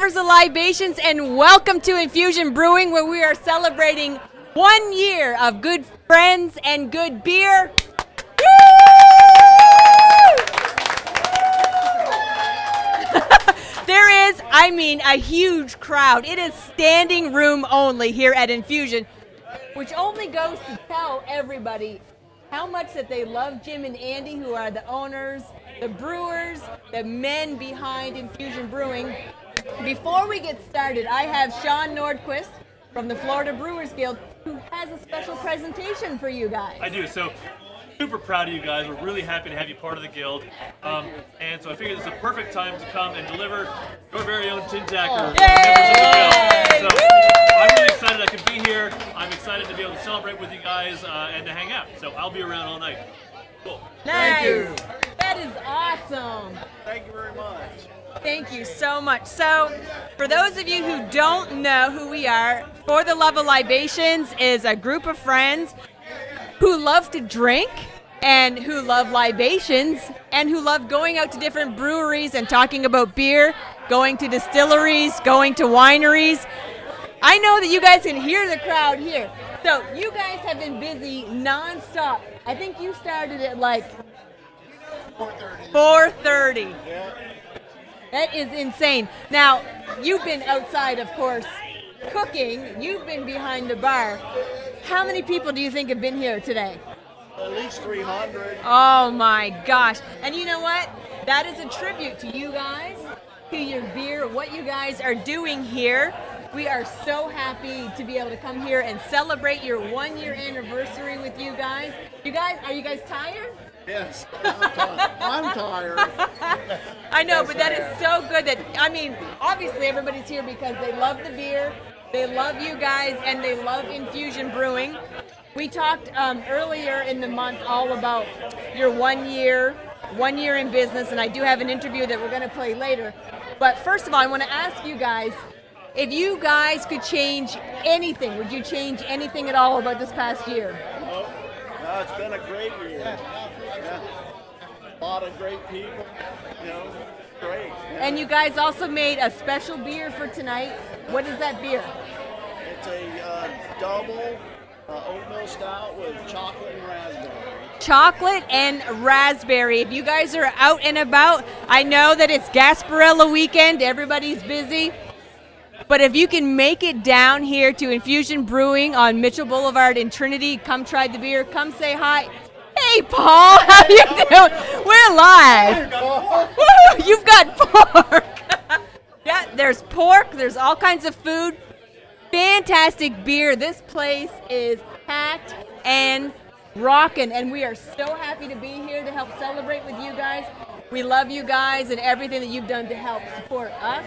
lovers of libations, and welcome to Infusion Brewing, where we are celebrating 1 year of good friends and good beer. There is, I mean, a huge crowd. It is standing room only here at Infusion, which only goes to tell everybody how much that they love Jim and Andy, who are the owners, the brewers, the men behind Infusion Brewing. Before we get started, I have Sean Nordquist from the Florida Brewers Guild, who has a special presentation for you guys. I do. So super proud of you guys. We're really happy to have you part of the guild. And so I figured this is a perfect time to come and deliver your very own tin jacker. Yay! So I'm really excited I can be here. I'm excited to be able to celebrate with you guys and to hang out. So I'll be around all night. Cool. Nice. Thank you. That is awesome. Thank you very much. Thank you so much. So, for those of you who don't know who we are, For the Love of Libations is a group of friends who love to drink and who love libations and who love going out to different breweries and talking about beer, going to distilleries, going to wineries. I know that you guys can hear the crowd here. So, you guys have been busy non-stop. I think you started at like 4:30. Yeah. That is insane. Now, you've been outside, of course, cooking. You've been behind the bar. How many people do you think have been here today? At least 300. Oh my gosh. And you know what? That is a tribute to you guys, to your beer, what you guys are doing here. We are so happy to be able to come here and celebrate your 1 year anniversary with you guys. Are you guys tired? Yes, I'm tired. I know, but that is so good that, I mean, obviously everybody's here because they love the beer, they love you guys, and they love Infusion Brewing. We talked earlier in the month all about your 1 year in business, and I do have an interview that we're going to play later. But first of all, I want to ask you guys, if you guys could change anything, would you change anything at all about this past year? No, it's been a great year. Yeah. A lot of great people, great. Yeah. And you guys also made a special beer for tonight. What is that beer? It's a double oatmeal stout with chocolate and raspberry. Chocolate and raspberry. If you guys are out and about, I know that it's Gasparilla weekend, everybody's busy. But if you can make it down here to Infusion Brewing on Mitchell Boulevard in Trinity, come try the beer, come say hi. Hey, Paul, how you doing? We're live. Woo, you've got pork. Yeah, there's pork. There's all kinds of food. Fantastic beer. This place is packed and rocking, and we are so happy to be here to help celebrate with you guys. We love you guys and everything that you've done to help support us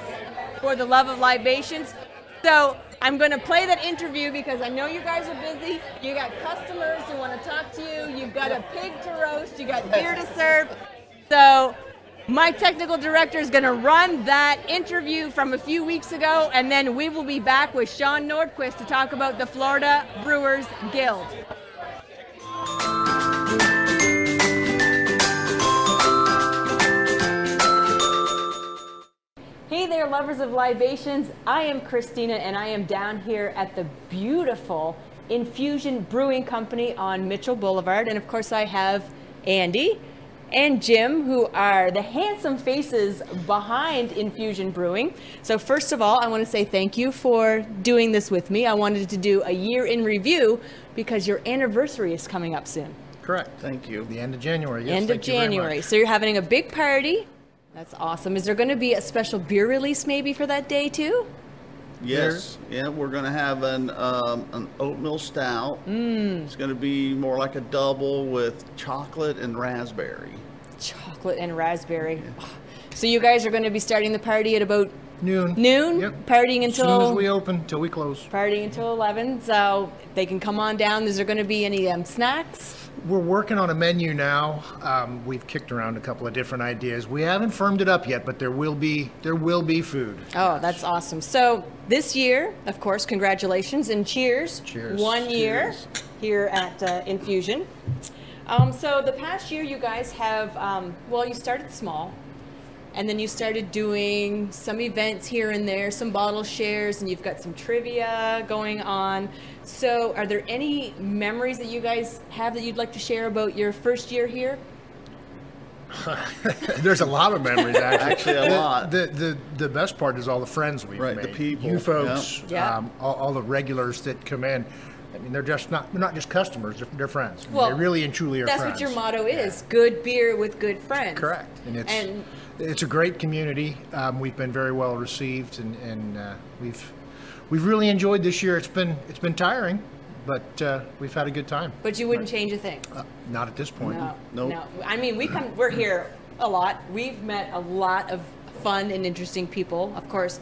for the love of libations. So I'm going to play that interview because I know you guys are busy. You got customers who want to talk to you. You've got a pig to roast. You got beer to serve. So my technical director is going to run that interview from a few weeks ago, and then we will be back with Sean Nordquist to talk about the Florida Brewers Guild. Hey there, lovers of libations. I am Christina, and I am down here at the beautiful Infusion Brewing Company on Mitchell Boulevard. And of course, I have Andy and Jim, who are the handsome faces behind Infusion Brewing. So first of all, I want to say thank you for doing this with me. I wanted to do a year in review because your anniversary is coming up soon. Correct. Thank you. The end of January. Yes, End of January. So you're having a big party. That's awesome. Is there going to be a special beer release maybe for that day too? Yes. Yeah, we're going to have an oatmeal stout. It's going to be more like a double with chocolate and raspberry. Chocolate and raspberry. Yeah. So you guys are going to be starting the party at about noon. Noon? Yep. Partying until... As soon as we open, till we close. Partying until 11. So they can come on down. Is there going to be any snacks? We're working on a menu now. We've kicked around a couple of different ideas. We haven't firmed it up yet, but there will be food. Oh, that's awesome. So this year, of course, congratulations and cheers. Cheers. 1 year Cheers. Here at Infusion. So the past year, you guys have, well, you started small. and then you started doing some events here and there, some bottle shares, and you've got some trivia going on. So are there any memories that you guys have that you'd like to share about your first year here? There's a lot of memories, actually. Actually, a lot. The best part is all the friends we've Right, made. the people. You folks, Yeah. all the regulars that come in. I mean, they're not just customers, they're friends. I mean, Well, they really and truly are That's friends. what your motto is, good beer with good friends. Correct. And it's a great community. We've been very well received, and we've really enjoyed this year. It's been tiring, but we've had a good time. But you wouldn't change a thing? Not at this point. No, Nope. no. I mean, we're here a lot. We've met a lot of fun and interesting people, of course,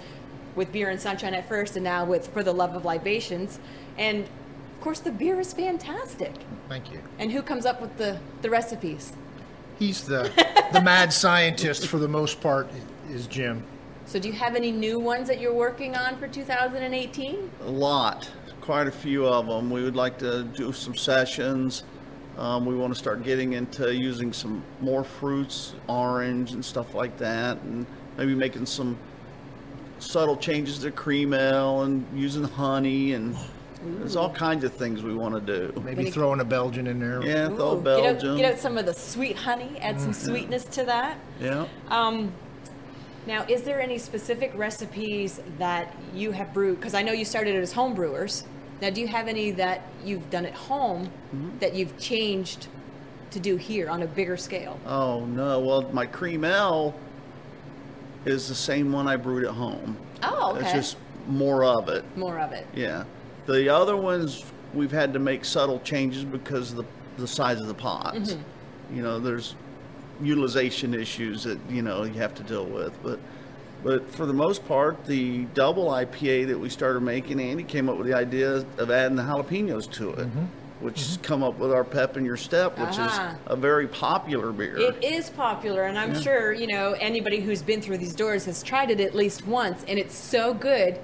with Beer and Sunshine at first, and now with For the Love of Libations. And of course, the beer is fantastic. Thank you. And who comes up with the recipes? He's the mad scientist for the most part, is Jim. So do you have any new ones that you're working on for 2018? A lot, quite a few of them. We would like to do some sessions. We want to start getting into using some more fruits, orange and stuff like that, and maybe making some subtle changes to cream ale and using honey, and there's all kinds of things we want to do. Maybe throwing a Belgian in there. Yeah, throw Ooh, Belgium. Get out some of the sweet honey, add some sweetness to that. Yeah. Now, is there any specific recipes that you have brewed? Because I know you started as home brewers. Now, do you have any that you've done at home that you've changed to do here on a bigger scale? Oh no, well my cream ale is the same one I brewed at home. Oh, okay. It's just more of it. More of it. Yeah. The other ones we've had to make subtle changes because of the size of the pots. You know, there's utilization issues that, you know, you have to deal with. But for the most part, the double IPA that we started making, Andy came up with the idea of adding the jalapenos to it, which has come up with our Pep in Your Step, which is a very popular beer. It is popular, and I'm sure, you know, anybody who's been through these doors has tried it at least once, and it's so good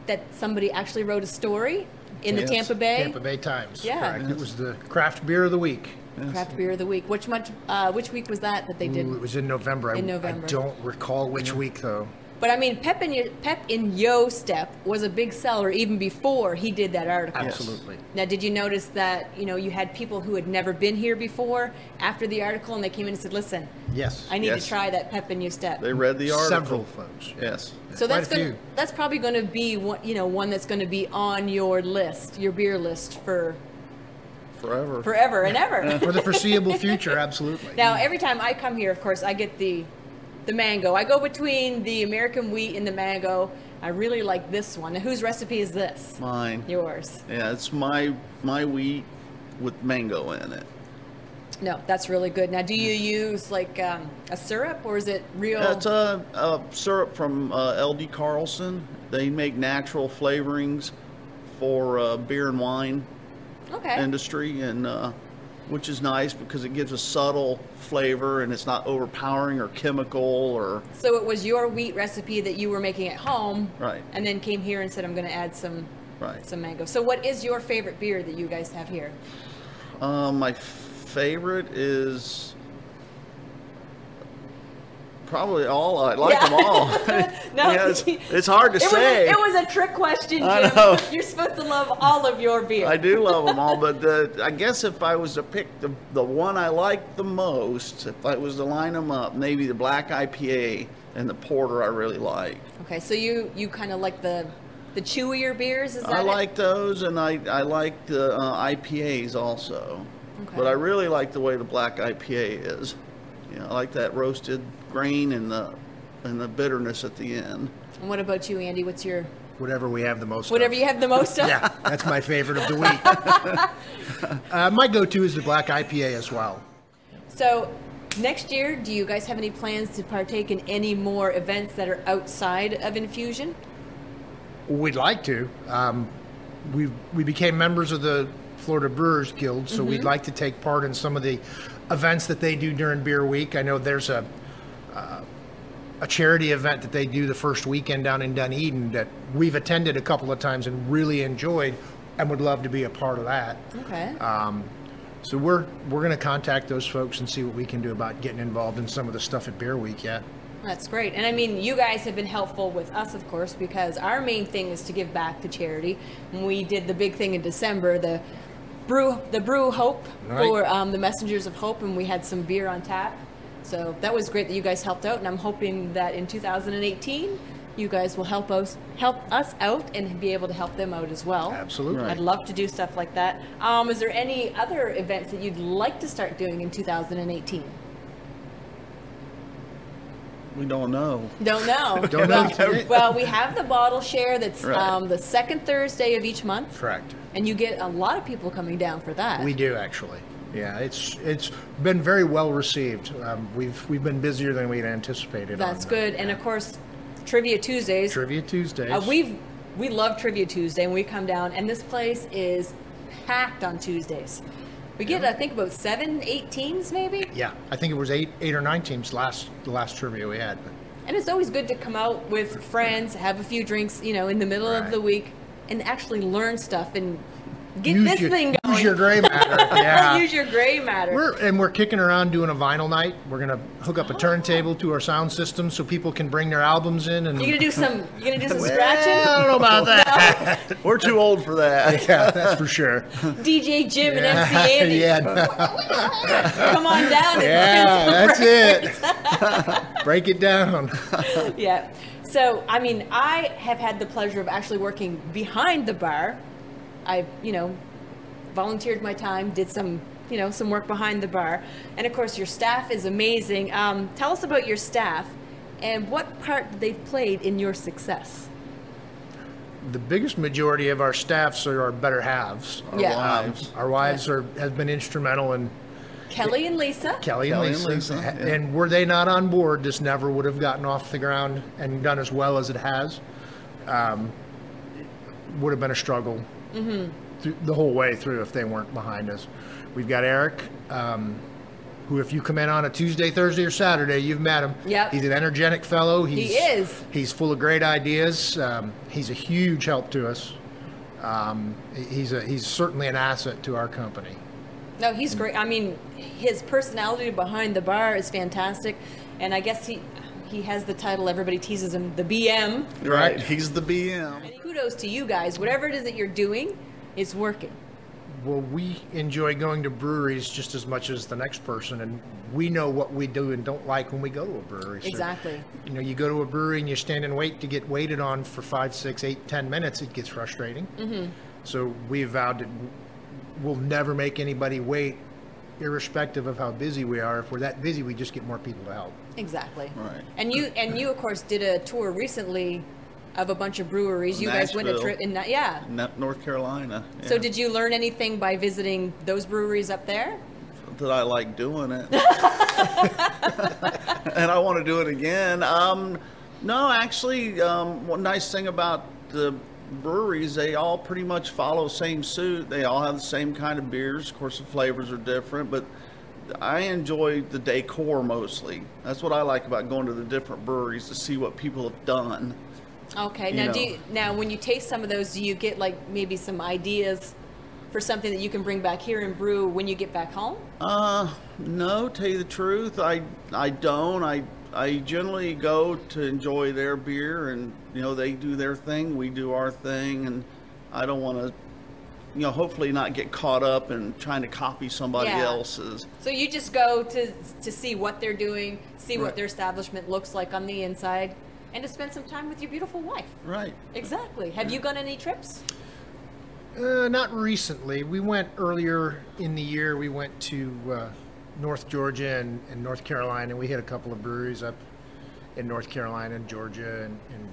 that somebody actually wrote a story in the Yes. Tampa Bay. Tampa Bay Times. Yeah. Correct. It was the craft beer of the week. Craft Beer of the Week. Which week was that they did? Ooh, it was in November. In November. I don't recall which week though. But I mean, Pep in Yo Step was a big seller even before he did that article. Absolutely. Now, did you notice that, you know, you had people who had never been here before after the article, and they came in and said, listen, Yes. I need Yes. to try that Pep in Yo Step. They read the article. Several folks. Yes. So Quite a few. that's probably going to be one that's going to be on your list, your beer list for Forever. forever and ever. For the foreseeable future, absolutely. Now, every time I come here, of course, I get the mango. I go between the American wheat and the mango. I really like this one. Now, whose recipe is this? Mine. Yours. Yeah, it's my wheat with mango in it. No, that's really good. Now, do you use like a syrup, or is it real? Yeah, it's a syrup from LD Carlson. They make natural flavorings for beer and wine Okay. industry, and which is nice because it gives a subtle flavor and it's not overpowering or chemical or So it was your wheat recipe that you were making at home, Right. And then came here and said, I'm going to add some mango. So what is your favorite beer that you guys have here? My favorite is probably all. I like them all. No, Yeah, it's hard to it say. it was a trick question, Jim. I know. You're supposed to love all of your beer. I do love them all, but I guess if I was to pick the one I like the most, if I was to line them up, maybe the black IPA and the porter I really like. Okay, so you kind of like the chewier beers, is that I it? like those, and I like the IPAs also. Okay. But I really like the way the black IPA is. You know, I like that roasted grain and the bitterness at the end. And what about you, Andy? What's your Whatever we have the most whatever of. you have the most of? Yeah, that's my favorite of the week. My go-to is the black IPA as well. So next year, do you guys have any plans to partake in any more events that are outside of Infusion? We'd like to. We became members of the Florida Brewers Guild, so we'd like to take part in some of the events that they do during Beer Week. I know there's a charity event that they do the first weekend down in Dunedin that we've attended a couple of times and really enjoyed, and would love to be a part of that. Okay. So we're going to contact those folks and see what we can do about getting involved in some of the stuff at Beer Week. Yeah. That's great. And I mean, you guys have been helpful with us, of course, because our main thing is to give back to charity. When we did the big thing in December, the Brew Hope for the Messengers of Hope, and we had some beer on tap. So that was great that you guys helped out, and I'm hoping that in 2018 you guys will help us out and be able to help them out as well. Absolutely. I'd love to do stuff like that. Is there any other events that you'd like to start doing in 2018? We don't know. Don't know. Don't know. Well, we have the bottle share that's the second Thursday of each month. Correct. And you get a lot of people coming down for that. We do, actually. Yeah, it's been very well received. We've been busier than we'd anticipated. That's good. And of course, Trivia Tuesdays. Trivia Tuesdays. We love Trivia Tuesday, and we come down, and this place is packed on Tuesdays. We get, I think, about 7, 8 teams, maybe. Yeah, I think it was eight or nine teams the last trivia we had. And it's always good to come out with friends, have a few drinks, in the middle of the week, and actually learn stuff and get thing going. Use your gray matter. Yeah. Use your gray matter. We're kicking around doing a vinyl night. We're gonna hook up a turntable to our sound system so people can bring their albums in. And you're gonna do some scratching? I don't know about that. We're too old for that. Yeah, that's for sure. DJ Jim and MC Andy. Yeah. Come on down. That's it. Break it down. Yeah. So, I mean, I have had the pleasure of actually working behind the bar. I, volunteered my time, did some work behind the bar. And of course, your staff is amazing. Tell us about your staff and what part they've played in your success. The biggest majority of our staffs are our better halves. Our wives have been instrumental in Kelly and Lisa. Kelly and Lisa. And were they not on board, this never would have gotten off the ground and done as well as it has. Would have been a struggle the whole way through if they weren't behind us. We've got Eric, who if you come in on a Tuesday, Thursday, or Saturday, you've met him. Yep. He's an energetic fellow. He is. He's full of great ideas. He's a huge help to us. He's certainly an asset to our company. No, he's great. I mean, his personality behind the bar is fantastic, and I guess he has the title, everybody teases him, the BM. Right, he's the BM. And kudos to you guys. Whatever it is that you're doing, it's working. Well, we enjoy going to breweries just as much as the next person, and we know what we do and don't like when we go to a brewery. Exactly. So, you go to a brewery and you stand and wait to get waited on for 5, 6, 8, 10 minutes, it gets frustrating. So we vowed that we'll never make anybody wait, irrespective of how busy we are. If we're that busy, we just get more people to help. Exactly. Right. And you of course did a tour recently of a bunch of breweries. You guys went a trip in North Carolina. Yeah. So did you learn anything by visiting those breweries up there? That I like doing it. And I want to do it again. No, actually, one nice thing about the breweries, they all pretty much follow same suit. They all have the same kind of beers. Of course, the flavors are different, but I enjoy the decor mostly. That's what I like about going to the different breweries, to see what people have done. Okay. Now, when you taste some of those, do you get like maybe some ideas for something that you can bring back here and brew when you get back home? No, tell you the truth, I don't. I generally go to enjoy their beer, and they do their thing, we do our thing, and I don't want to, hopefully not get caught up in trying to copy somebody else's. So you just go to see what they're doing, see what their establishment looks like on the inside, and to spend some time with your beautiful wife. Right. Exactly. Have you gone any trips? Not recently. We went earlier in the year. We went to North Georgia and North Carolina. We hit a couple of breweries up in North Carolina and Georgia, and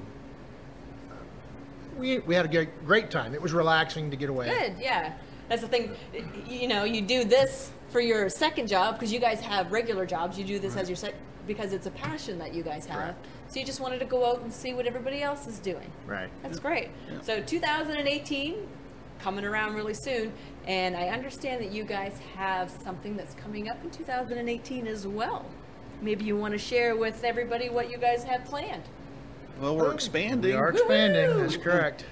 we had a great time. It was relaxing to get away. Good, yeah. That's the thing. You do this for your second job because you guys have regular jobs. You do this as your because it's a passion that you guys have. Right. So you just wanted to go out and see what everybody else is doing. Right. That's great. Yeah. So 2018, coming around really soon, and I understand that you guys have something that's coming up in 2018 as well. Maybe you want to share with everybody what you guys have planned. Well, we're expanding. We are expanding. Woo-hoo! That's correct.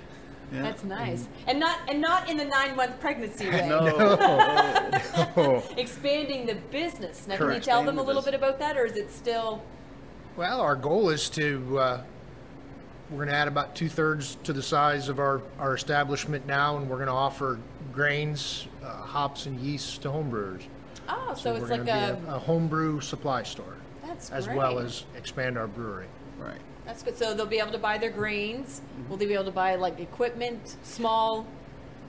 Yeah. That's nice. And not in the 9-month pregnancy way. No. Expanding the business. Now, can you tell them a little bit about that, or is it still Well, our goal is to, we're going to add about 2/3 to the size of our establishment now, and we're going to offer grains, hops, and yeast to homebrewers. Oh, so it's we're like gonna be a homebrew supply store. That's as great. well as expand our brewery. Right. That's good. So they'll be able to buy their grains. Will they be able to buy like equipment, small?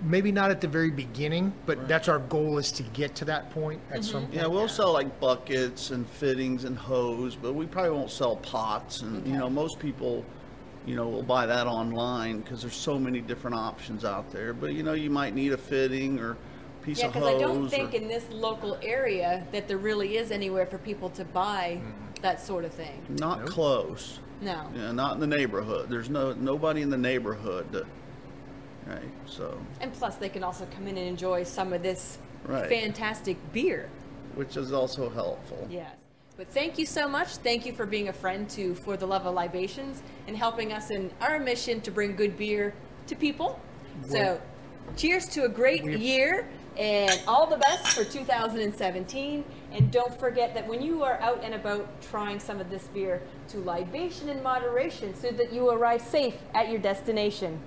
Maybe not at the very beginning, but that's our goal, is to get to that point at some point. Yeah, we'll sell like buckets and fittings and hose, but we probably won't sell pots. And you know, most people, you know, will buy that online because there's so many different options out there. But you know, you might need a fitting or piece Yeah, of because hose. I don't think in this local area that there really is anywhere for people to buy that sort of thing. Not close. No. Yeah, not in the neighborhood. There's nobody in the neighborhood that, right? So. And plus, they can also come in and enjoy some of this Right. fantastic beer. Which is also helpful. Yes. But thank you so much. Thank you for being a friend to For the Love of Libations and helping us in our mission to bring good beer to people. So, cheers to a great year and all the best for 2017. And don't forget that when you are out and about trying some of this beer, to libation in moderation so that you arrive safe at your destination.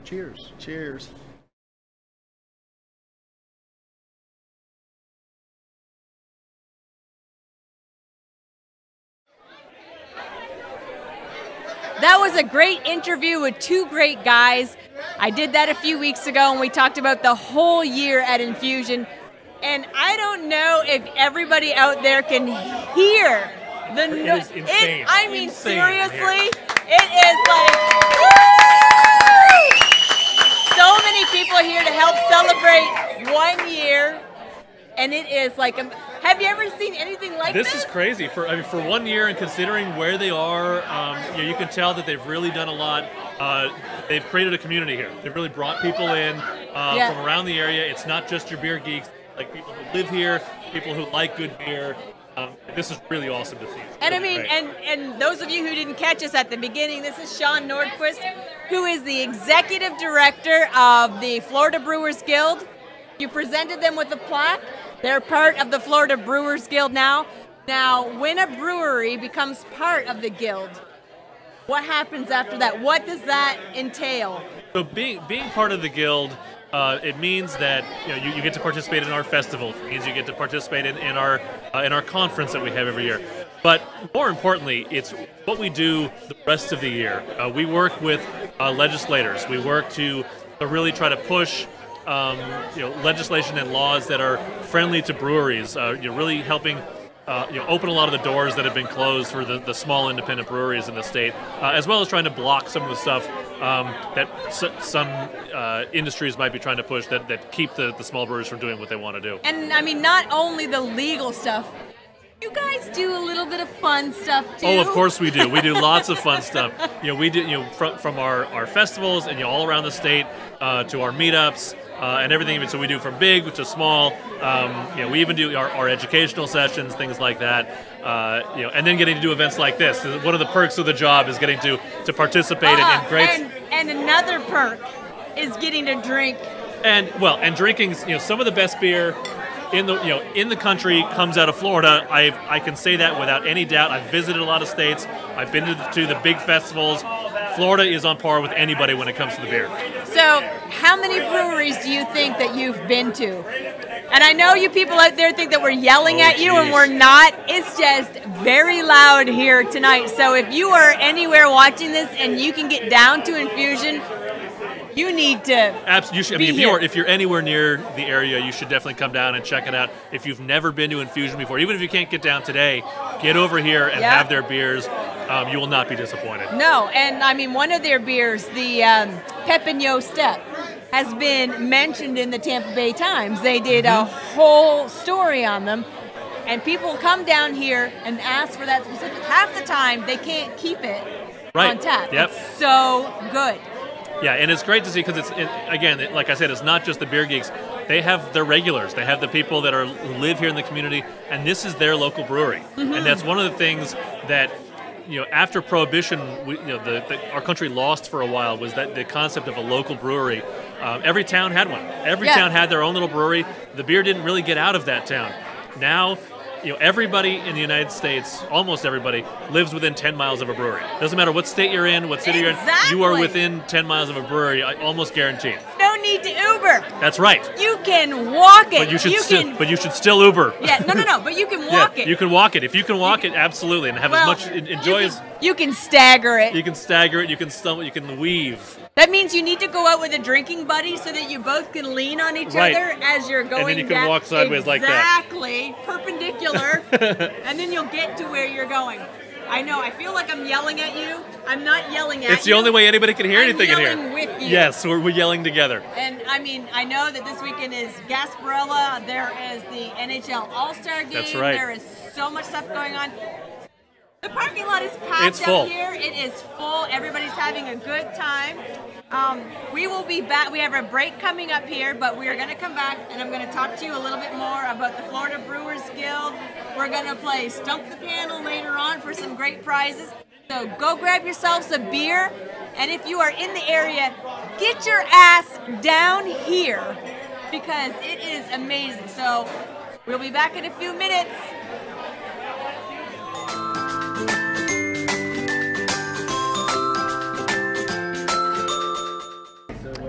Cheers. Cheers. That was a great interview with two great guys. I did that a few weeks ago, and we talked about the whole year at Infusion. And I don't know if everybody out there can hear the noise. It is insane. I mean, Insane seriously, it is like, woo! So many people here to help celebrate 1 year. And it is like, have you ever seen anything like this? This is crazy. For 1 year, and considering where they are, you know, you can tell that they've really done a lot. They've created a community here. They've really brought people in from around the area. It's not just your beer geeks, like people who live here, people who like good beer. This is really awesome to see. And really I mean, great. and those of you who didn't catch us at the beginning, this is Sean Nordquist, who is the executive director of the Florida Brewers Guild. You presented them with a plaque. They're part of the Florida Brewers Guild now. Now, when a brewery becomes part of the guild, what happens after that? What does that entail? So being part of the guild, it means that you get to participate in our festivals. It means you get to participate in our conference that we have every year. But more importantly, it's what we do the rest of the year. We work with legislators. We work to really try to push legislation and laws that are friendly to breweries. Really helping open a lot of the doors that have been closed for the small independent breweries in the state, as well as trying to block some of the stuff that some industries might be trying to push that keep the small brewers from doing what they want to do. And I mean, not only the legal stuff, you guys do a little bit of fun stuff too. Oh, of course we do. We do lots of fun stuff. We do from our festivals and all around the state to our meetups. And everything, so we do from big to small. We even do our educational sessions, things like that. And then getting to do events like this. One of the perks of the job is getting to participate in great. And another perk is getting to drink. And drinking. Some of the best beer in the country comes out of Florida. I can say that without any doubt. I've visited a lot of states. I've been to the big festivals. Florida is on par with anybody when it comes to the beer. So, how many breweries do you think that you've been to? And I know you people out there think that we're yelling at you, and we're not. It's just very loud here tonight. So if you are anywhere watching this and you can get down to Infusion, you need to. Absolutely. If you're anywhere near the area, you should definitely come down and check it out. If you've never been to Infusion before, even if you can't get down today, get over here and have their beers. You will not be disappointed. No, and I mean, one of their beers, the Pepino Step, has been mentioned in the Tampa Bay Times. They did a whole story on them, and people come down here and ask for that specific. Half the time, they can't keep it on tap. Yep. It's so good. Yeah, and it's great to see because again, like I said, it's not just the beer geeks. They have their regulars. They have the people that who live here in the community, and this is their local brewery. And that's one of the things that after Prohibition, our country lost for a while was that the concept of a local brewery. Every town had one. Every town had their own little brewery. The beer didn't really get out of that town. Now, everybody in the United States, almost everybody, lives within 10 miles of a brewery. Doesn't matter what state you're in, what city you're in, you are within 10 miles of a brewery, almost guaranteed. No need to Uber. That's right. You can walk it. But you should still Uber. Yeah, no, but you can walk it. You can walk it. If you can walk it, absolutely, and have as much enjoy as you can stagger it. You can stagger it. You can stumble. You can weave. That means you need to go out with a drinking buddy so that you both can lean on each other as you're going down. And then you can walk sideways like that. Exactly, perpendicular, and then you'll get to where you're going. I know, I feel like I'm yelling at you. I'm not yelling at you. It's the only way anybody can hear anything in here. I'm yelling with you. Yes, we're yelling together. And I mean, I know that this weekend is Gasparilla. There is the NHL All-Star Game. That's right. There is so much stuff going on. The parking lot is packed It's full. out here. It is full. Everybody's having a good time. We will be back. We have a break coming up here, but we are going to come back, and I'm going to talk to you a little bit more about the Florida Brewers Guild. We're going to play Stump the Panel later on for some great prizes. So go grab yourselves a beer, and if you are in the area, get your ass down here because it is amazing. So we'll be back in a few minutes.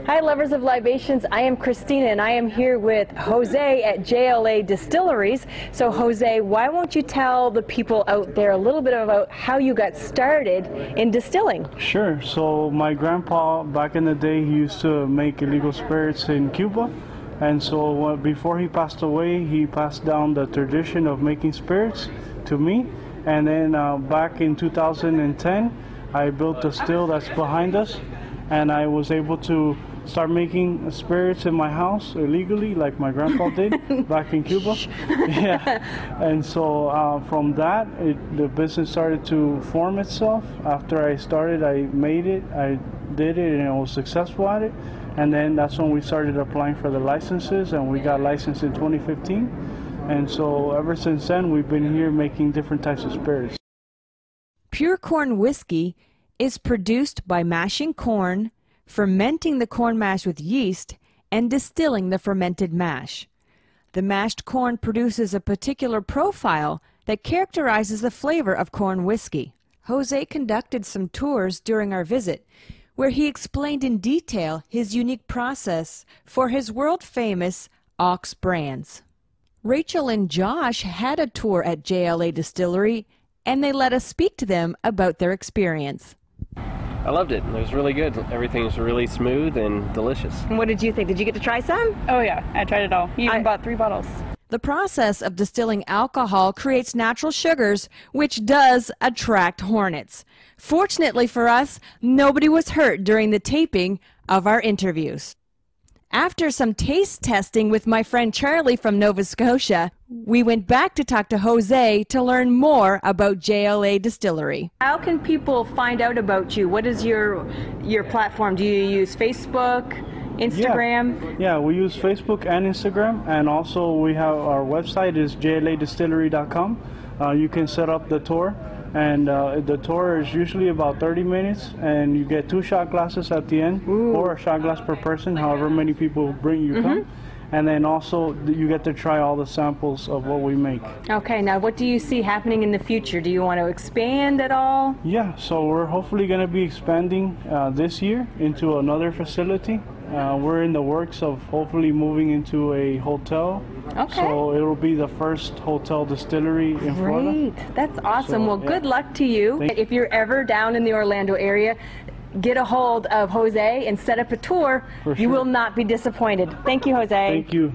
Hi, lovers of libations. I am Christina, and I am here with Jose at JLA Distilleries. So, Jose, why won't you tell the people out there a little bit about how you got started in distilling? Sure. So, my grandpa, back in the day, he used to make illegal spirits in Cuba. And so, before he passed away, he passed down the tradition of making spirits to me. And then back in 2010, I built the still that's behind us. And I was able to start making spirits in my house illegally, like my grandpa did back in Cuba. Yeah, and so from that, the business started to form itself. After I started, I made it, I did it, and I was successful at it. And then that's when we started applying for the licenses, and we got licensed in 2015. And so ever since then, we've been here making different types of spirits. Pure corn whiskey is produced by mashing corn, fermenting the corn mash with yeast, and distilling the fermented mash. The mashed corn produces a particular profile that characterizes the flavor of corn whiskey. Jose conducted some tours during our visit, where he explained in detail his unique process for his world-famous Ox brands. Rachel and Josh had a tour at JLA Distillery, and they let us speak to them about their experience. I loved it. It was really good. Everything was really smooth and delicious. And what did you think? Did you get to try some? Oh yeah, I tried it all. He even bought 3 bottles. The process of distilling alcohol creates natural sugars, which does attract hornets. Fortunately for us, nobody was hurt during the taping of our interviews. After some taste testing with my friend Charlie from Nova Scotia, we went back to talk to Jose to learn more about JLA Distillery. How can people find out about you? What is your platform? Do you use Facebook, Instagram? Yeah, we use Facebook and Instagram, and also we have our website is jladistillery.com. You can set up the tour. And the tour is usually about 30 minutes, and you get 2 shot glasses at the end, or a shot glass per person, however many people come. And then also you get to try all the samples of what we make. Okay, now what do you see happening in the future? Do you want to expand at all? Yeah, so we're hopefully going to be expanding this year into another facility. We're in the works of hopefully moving into a hotel. Okay. So it'll be the first hotel distillery in Florida. Great, that's awesome. So, well, yeah. Good luck to you. If you're ever down in the Orlando area, get a hold of Jose and set up a tour. For sure. You will not be disappointed. Thank you, Jose. Thank you.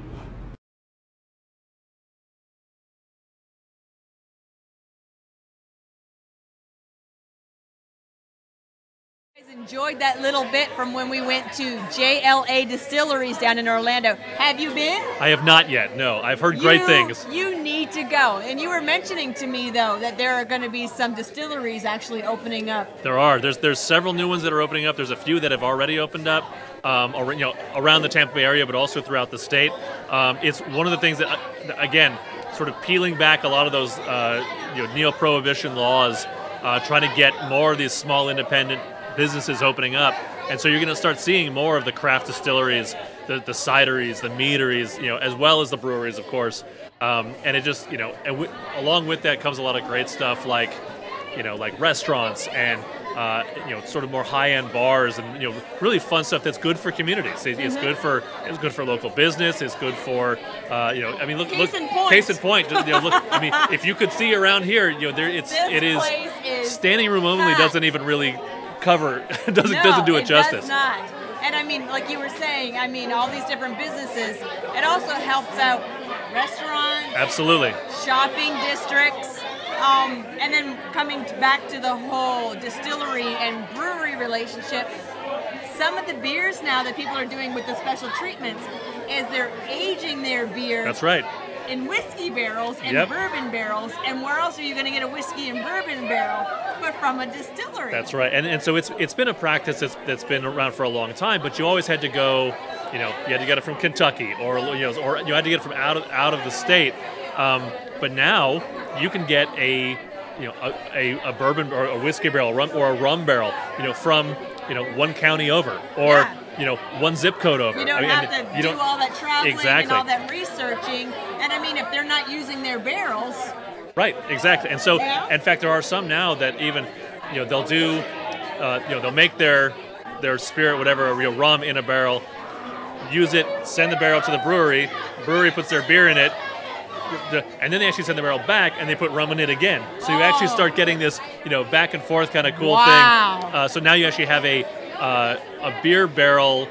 Enjoyed that little bit from when we went to JLA Distilleries down in Orlando. Have you been? I have not yet, no. I've heard great things. You need to go. And you were mentioning to me, though, that there are going to be some distilleries actually opening up. There are. There's several new ones that are opening up. There's a few that have already opened up, around the Tampa Bay area, but also throughout the state. It's one of the things that, again, sort of peeling back a lot of those neo-prohibition laws, trying to get more of these small independent businesses opening up, and so you're going to start seeing more of the craft distilleries, the cideries, the meaderies, as well as the breweries, of course, And it just, along with that comes a lot of great stuff like restaurants and sort of more high-end bars and really fun stuff that's good for communities. It's good for local business. It's good for look. Case in point. Look, if you could see around here, it is standing room only doesn't even really cover doesn't do it justice. Does not. And like you were saying, all these different businesses. It also helps out restaurants. Absolutely. Shopping districts. And then coming back to the whole distillery and brewery relationship, some of the beers now that people are doing with the special treatments is they're aging their beer. That's right. In whiskey barrels and bourbon barrels. And where else are you going to get a whiskey and bourbon barrel but from a distillery? That's right. And so it's been a practice that's been around for a long time, but you always had to go, you had to get it from Kentucky or you had to get it from out of the state. But now you can get a bourbon or a whiskey barrel or a rum barrel, from one county over or one zip code over. You don't have to do all that traveling exactly. and all that researching. And if they're not using their barrels. Right, exactly. And so, in fact, there are some now that even, they'll do, they'll make their spirit, whatever, rum in a barrel, use it, send the barrel to the brewery puts their beer in it, and then they actually send the barrel back and they put rum in it again. So you actually start getting this, back and forth kind of cool thing. So now you actually have a beer barrel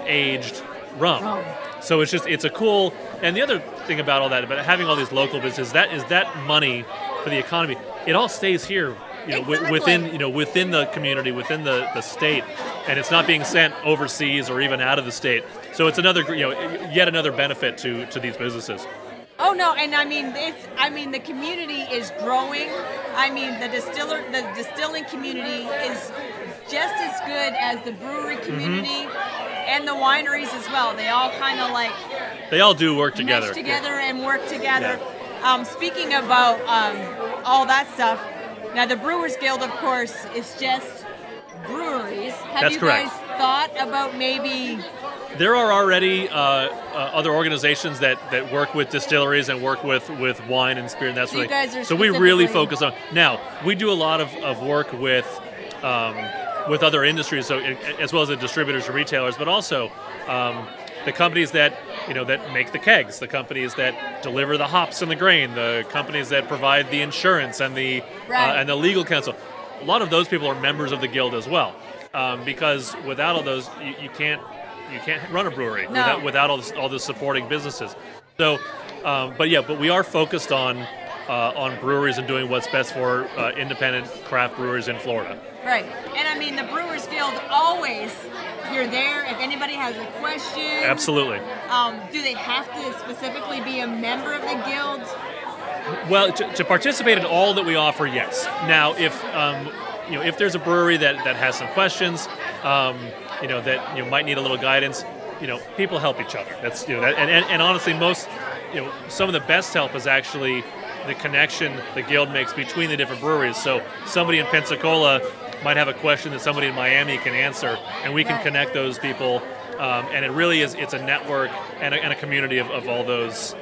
aged rum. So it's a cool. And the other thing about all that, about having all these local businesses, that money for the economy, it all stays here, within the community, within the state, and it's not being sent overseas or even out of the state. So it's another, yet another benefit to these businesses. Oh no, and the community is growing. The distilling community is just as good as the brewery community and the wineries as well. They all kind of they all do work together. Mesh together and work together. Yeah. Speaking about all that stuff, now the Brewers Guild, of course, is just breweries. Have you guys thought about maybe? There are already other organizations that work with distilleries and work with wine and spirit and that sort of thing. So we really focus on. Now we do a lot of work with other industries, so as well as the distributors and retailers, but also the companies that make the kegs, the companies that deliver the hops and the grain, the companies that provide the insurance and the legal counsel. A lot of those people are members of the guild as well, because without all those, you can't run a brewery without all the supporting businesses. So, but we are focused on breweries and doing what's best for independent craft breweries in Florida. Right, and the Brewers Guild always. You're there if anybody has a question. Absolutely. Do they have to specifically be a member of the guild? Well, to participate in all that we offer, yes. Now, if there's a brewery that has some questions, that might need a little guidance, people help each other. That's and honestly, most some of the best help is actually the connection the guild makes between the different breweries. So somebody in Pensacola might have a question that somebody in Miami can answer, and we can connect those people. And it really it's a network and a community of all those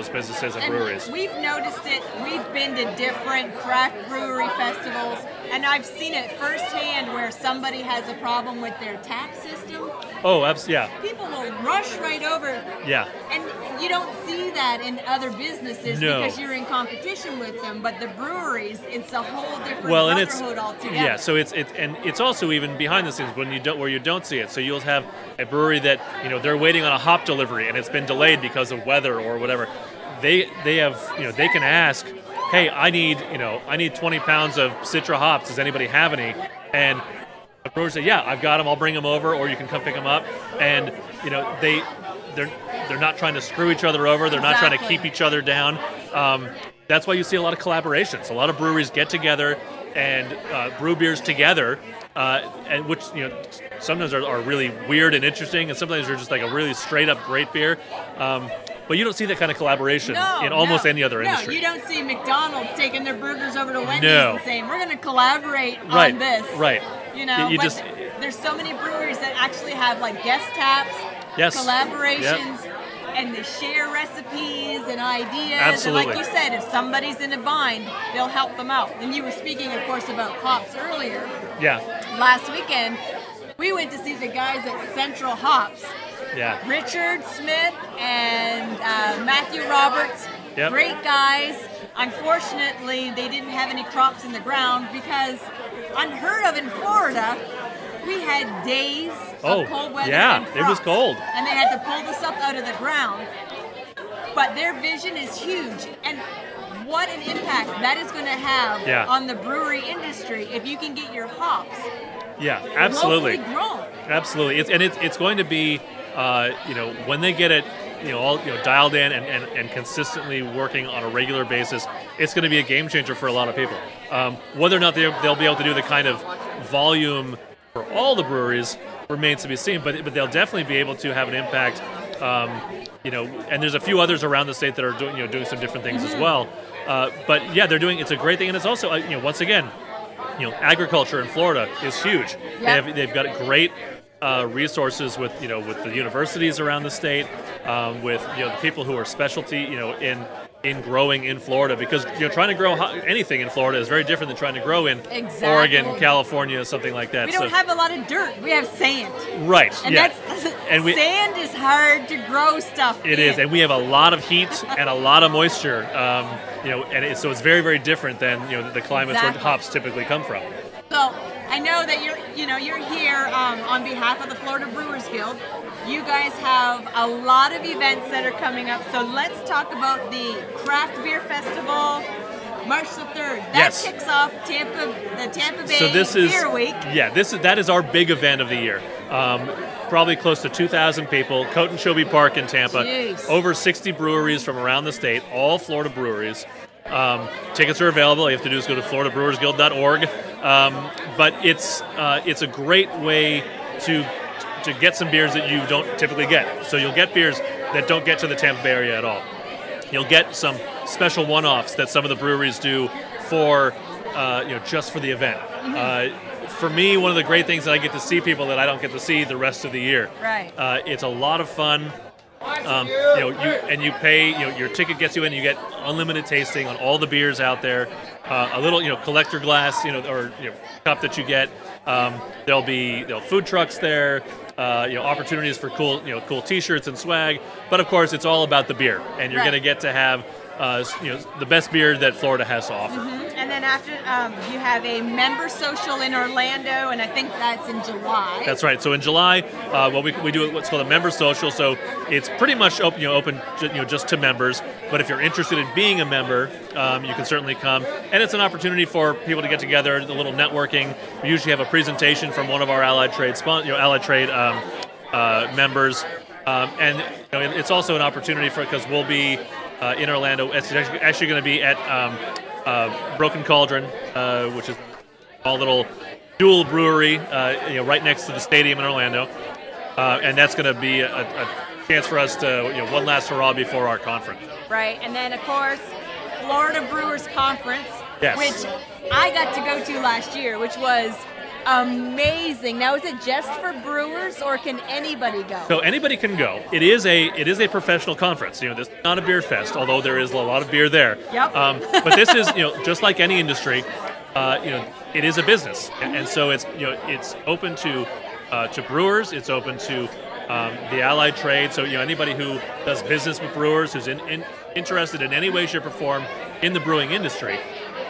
businesses and breweries. We've noticed it. We've been to different craft brewery festivals, and I've seen it firsthand where somebody has a problem with their tap system. Oh, yeah. People will rush right over. Yeah. And you don't see that in other businesses because you're in competition with them. But the breweries, it's a whole different brotherhood altogether. Yeah. So it's also even behind the scenes where you don't see it. So you'll have a brewery that they're waiting on a hop delivery and it's been delayed because of weather or whatever. They have they can ask, hey, I need 20 pounds of Citra hops. Does anybody have any? And the brewers say, yeah, I've got them. I'll bring them over, or you can come pick them up. And they're not trying to screw each other over. They're not trying to keep each other down. That's why you see a lot of collaborations. A lot of breweries get together and brew beers together, and which sometimes are really weird and interesting, and sometimes they're just like a really straight up great beer. But you don't see that kind of collaboration in almost any other industry. No, you don't see McDonald's taking their burgers over to Wendy's and saying, we're going to collaborate on this. Right. There's so many breweries that actually have like guest taps, collaborations, and they share recipes and ideas. Absolutely. And like you said, if somebody's in a bind, they'll help them out. And you were speaking, of course, about hops earlier. Yeah. Last weekend, we went to see the guys at Central Hops. Yeah. Richard Smith and Matthew Roberts. Yep. Great guys. Unfortunately, they didn't have any crops in the ground because, unheard of in Florida, we had days of cold weather and frost, it was cold. and they had to pull the stuff out of the ground. But their vision is huge, and what an impact that is going to have on the brewery industry if you can get your hops absolutely locally grown. Absolutely. It's going to be, when they get it, all dialed in and consistently working on a regular basis, it's going to be a game changer for a lot of people. Whether or not they'll be able to do the kind of volume for all the breweries remains to be seen, but they'll definitely be able to have an impact. And there's a few others around the state that are doing some different things as well. But yeah, it's a great thing, and it's also once again, agriculture in Florida is huge. Yep. They've got great resources with the universities around the state, with the people who are specialty in growing in Florida, because trying to grow anything in Florida is very different than trying to grow in Oregon, California, something like that. We don't have a lot of dirt. We have sand. Right. And sand is hard to grow stuff in. It is, and we have a lot of heat and a lot of moisture. So it's very, very different than the climates where hops typically come from. So I know that you're here on behalf of the Florida Brewers Guild. You guys have a lot of events that are coming up. So let's talk about the Craft Beer Festival, March the 3rd. That kicks off the Tampa Bay Beer Week. Yeah, that is our big event of the year. Probably close to 2,000 people. Coton-Shobi Park in Tampa. Jeez. Over 60 breweries from around the state, all Florida breweries. Tickets are available. All you have to do is go to floridabrewersguild.org. But it's a great way to get some beers that you don't typically get. So you'll get beers that don't get to the Tampa Bay area at all. You'll get some special one-offs that some of the breweries do for just for the event. For me, one of the great things that I get to see people that I don't get to see the rest of the year. Right. It's a lot of fun. You pay. Your ticket gets you in. You get unlimited tasting on all the beers out there. A little, collector glass, or cup that you get. There'll be food trucks there. Opportunities for cool T-shirts and swag. But of course, it's all about the beer, and you're going to get to have the best beer that Florida has to offer. And then after, you have a member social in Orlando, and I think that's in July. That's right. So in July, we do what's called a member social. So it's pretty much open just to members. But if you're interested in being a member, you can certainly come. And it's an opportunity for people to get together, a little networking. We usually have a presentation from one of our Allied Trade members, and it's also an opportunity because we'll be in Orlando. It's actually going to be at Broken Cauldron, which is a small little dual brewery, right next to the stadium in Orlando, and that's going to be a chance for us to one last hurrah before our conference. Right, and then of course, Florida Brewers Conference, which I got to go to last year, which was amazing. Now, is it just for brewers, or can anybody go? So anybody can go. It is a professional conference. This is not a beer fest, although there is a lot of beer there. Yep. But this is just like any industry. It is a business, and so it's open to brewers. It's open to the allied trade. So anybody who does business with brewers, who's interested in any way, shape, or form in the brewing industry,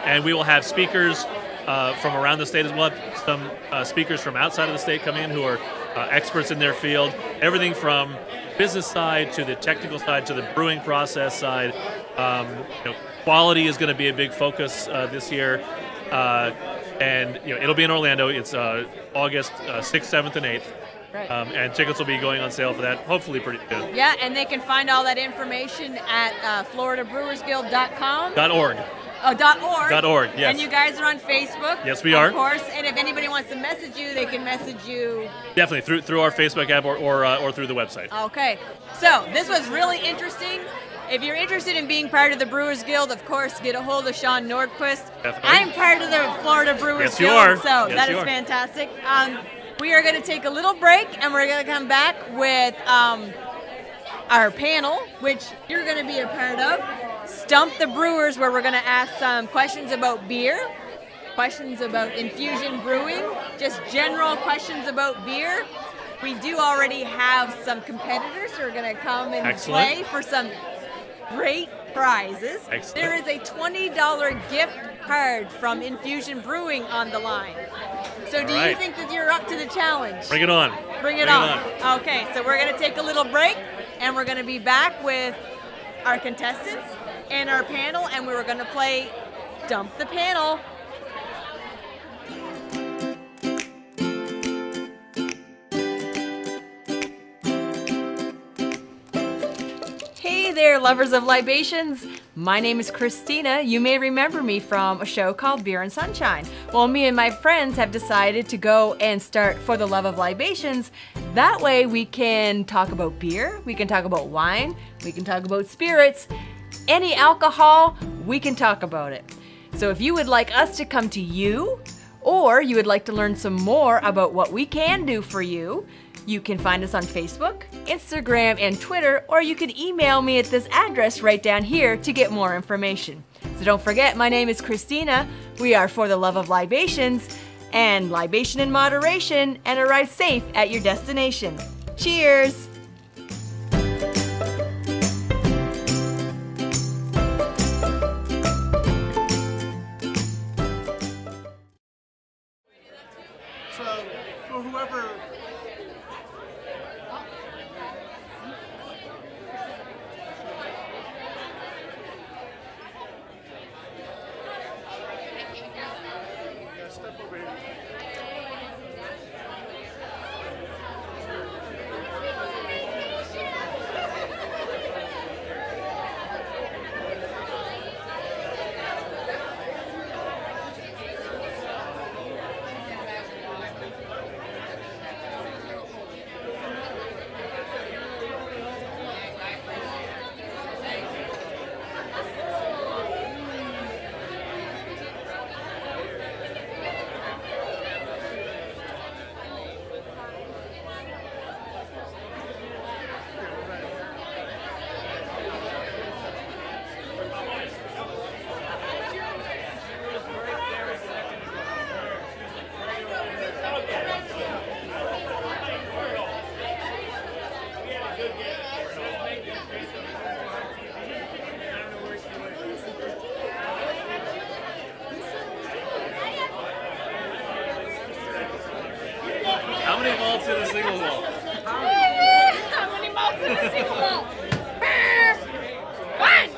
and we will have speakers from around the state as well. Some speakers from outside of the state come in who are experts in their field. Everything from business side to the technical side to the brewing process side. Quality is going to be a big focus this year, and it'll be in Orlando. It's August 6th, 7th, and 8th. Right. And tickets will be going on sale for that, hopefully pretty soon. Yeah, and they can find all that information at floridabrewersguild.com. .org. Oh, .org, yes. And you guys are on Facebook. Yes, we are. Of course, and if anybody wants to message you, they can message you. Definitely, through our Facebook app or through the website. Okay, so this was really interesting. If you're interested in being part of the Brewers Guild, of course, get a hold of Sean Nordquist. Definitely. I'm part of the Florida Brewers Yes, Guild, you are. So Yes, that you is are. fantastic. We are going to take a little break, and we're going to come back with our panel, which you're going to be a part of, Stump the Brewers, where we're going to ask some questions about beer, questions about infusion brewing, just general questions about beer. We do already have some competitors who are going to come and play for some great prizes. Excellent. There is a $20 gift card from Infusion Brewing on the line. So do you think that you're up to the challenge? Bring it on. Bring it on. Okay, so we're going to take a little break, and we're going to be back with our contestants and our panel, and we're going to play Stump the Panel. Hey there, lovers of libations. My name is Christina. You may remember me from a show called Beer and Sunshine. Well, me and my friends have decided to go and start For the Love of Libations. That way we can talk about beer, we can talk about wine, we can talk about spirits, any alcohol, we can talk about it. So if you would like us to come to you, or you would like to learn some more about what we can do for you, you can find us on Facebook, Instagram, and Twitter, or you can email me at this address right down here to get more information. So don't forget, my name is Christina. We are For the Love of Libations, and libation in moderation, and arrive safe at your destination. Cheers! So, for whoever... Step over here. How many malts in a single malt? How many malts in a single malt? One!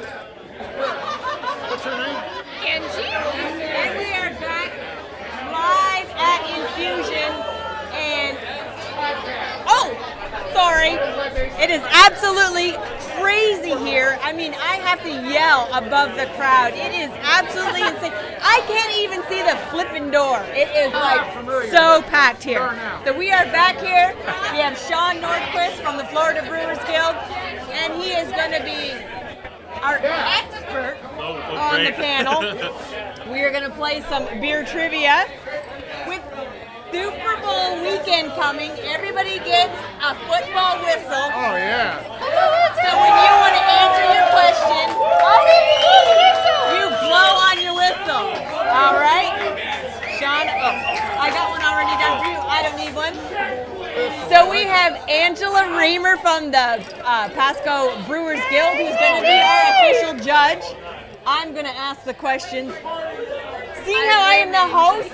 What's her name? Angie. And we are back live at Infusion, and oh, sorry. It is absolutely crazy here. I mean, I have to yell above the crowd. It is absolutely insane. I can't even see the flipping door. It is like so packed here. So we are back here. We have Sean Nordquist from the Florida Brewers Guild, and he is going to be our expert on the panel. We are going to play some beer trivia. With Super Bowl weekend coming, everybody gets a football whistle. Oh, yeah. So when you want to answer your question, you blow on your whistle. All right? Sean, I got one already done for you. I don't need one. So we have Angela Reamer from the Pasco Brewers Guild, who's going to be our official judge. I'm going to ask the questions. Seeing how I am the host,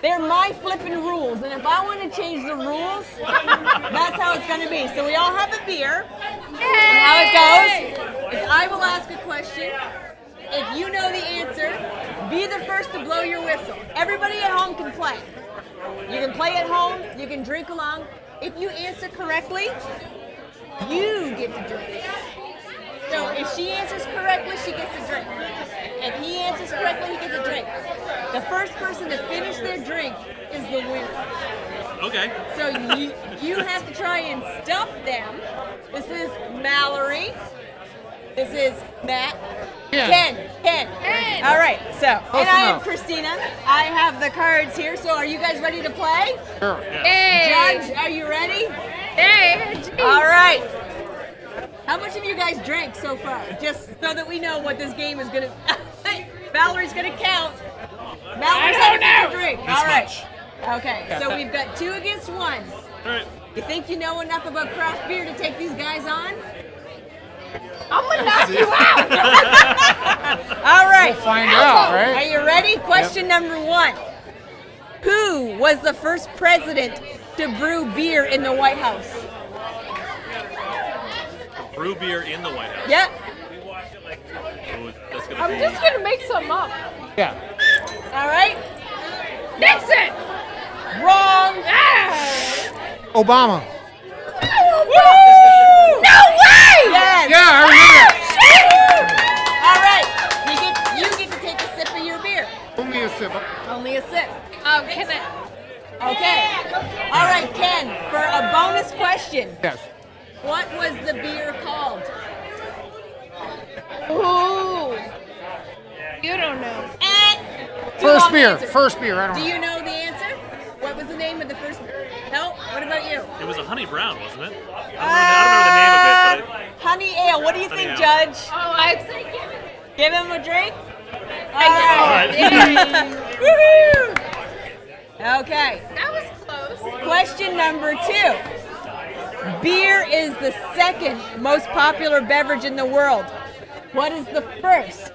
they're my flipping rules, and if I want to change the rules, that's how it's going to be. So we all have a beer, and how it goes is I will ask a question. If you know the answer, be the first to blow your whistle. Everybody at home can play. You can play at home, you can drink along. If you answer correctly, you get to drink. So if she answers correctly, she gets a drink. If he answers correctly, he gets a drink. The first person to finish their drink is the winner. Okay. So you have to try and stump them. This is Mallory. This is Matt. Ken. All right. So, and I am Christina. I have the cards here. So, are you guys ready to play? Sure. Yeah. Judge, are you ready? Hey. All right. How much have you guys drank so far? Just so that we know what this game is gonna. Valerie's gonna count. Valerie's gonna drink. All right. Okay. So we've got 2 against 1. All right. You think you know enough about craft beer to take these guys on? I'm gonna knock you out. All right. We'll find out, Are right? you ready? Question number 1. Who was the first president to brew beer in the White House? Brew beer in the White House. Yep. Oh, that's gonna I'm be just gonna make some up. Yeah. All right. Nixon. Wrong. Obama. Woo! No way! Yes. Yeah, I All right. You get to take a sip of your beer. remember. Only a sip. Only a sip. Can I? Okay. All right, Ken. For a bonus question, Yes. what was the beer called? Ooh. You don't know. First beer. First beer. I don't Do know. you know the answer? What was the name of the first beer? No? What about you? It was a honey brown, wasn't it? I don't remember the name of it, Honey ale. What do you Honey think, ale. Judge? Oh, I'd say Give him a drink? All right. Woohoo! Okay. that was close. Question number 2. Beer is the second most popular beverage in the world. What is the first?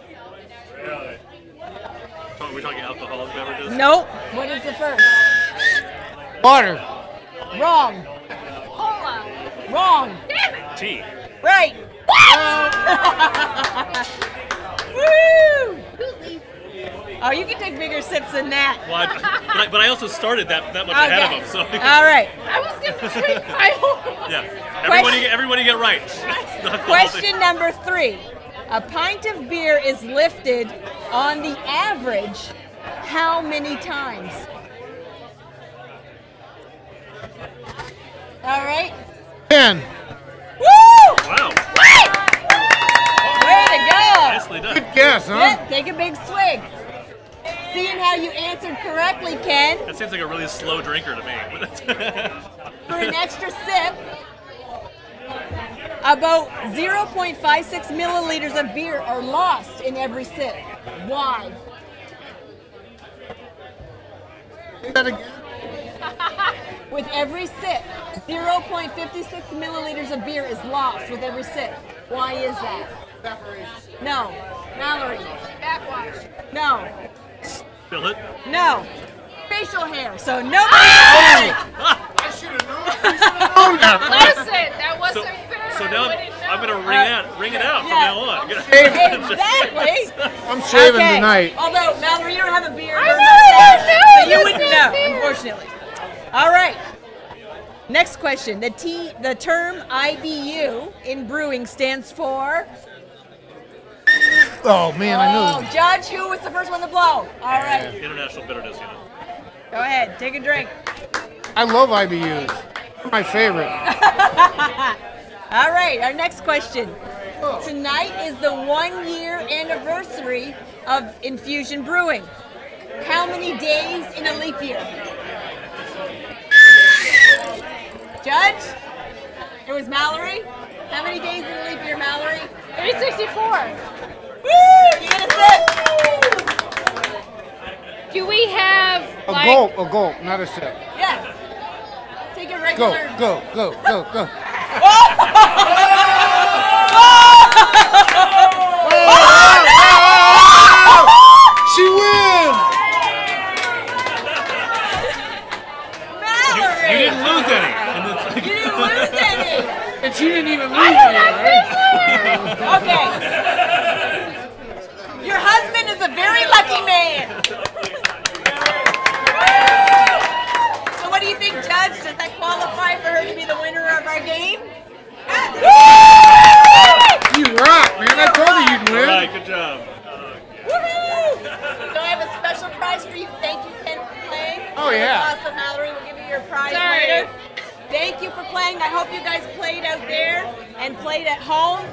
Are we talking alcoholic beverages? Nope. What is the first? Water. Wrong. Cola. Wrong. Tea. Right. Woo! Oh, you can take bigger sips than that. Well, but I also started that much ahead of them, so. All right. I was gonna drink my whole. Yeah. Everybody get right. Not the whole thing. Question number 3. A pint of beer is lifted on the average how many times? All right. 10. Woo! Wow. Way to go. Nicely done. Good guess, huh? Yeah, take a big swig. Seeing how you answered correctly, Ken, That seems like a really slow drinker to me. for an extra sip, about 0.56 milliliters of beer are lost in every sip. Why? Say that again. With every sip, 0.56 milliliters of beer is lost with every sip. Why is that? No. Mallory. Backwash. No. Spill it. No. Facial hair. So nobody. I should have known. Listen, that wasn't fair. So now I wouldn't know. I'm gonna ring it out from Yeah. now on. Exactly. I'm shaving Okay. tonight. Although, Mallory, you don't have a beer. I or really don't know. so you That's wouldn't not know, fair. unfortunately. All right. Next question. The term IBU in brewing stands for. Oh man, I Oh, know. Judge, who was the first one to blow? All right. International bitterness unit. Go ahead. Take a drink. I love IBUs. They're my favorite. All right. Our next question. Tonight is the 1-year anniversary of Infusion Brewing. How many days in a leap year? Judge? It was Mallory? How many days in a leap year, Mallory? 364. Woo! You get a sip? Do we have A like? gulp, not a sip. Yeah. Take a Go, regular. go, go, go, go. She wins! Mallory! You didn't lose any. And it's You didn't lose any! And she didn't even lose any, right? Okay. Your husband is a very lucky man. So what do you think, Judge? Does that qualify for her to be the winner of our game? You rock, man. I told you you'd all win. right, good job. Woohoo! So I have a special prize for you. Thank you, Ken, for playing. Oh, yeah. That was awesome, Mallory. We'll give you your prize Sorry. later. Thank you for playing. I hope you guys played out there and played at home.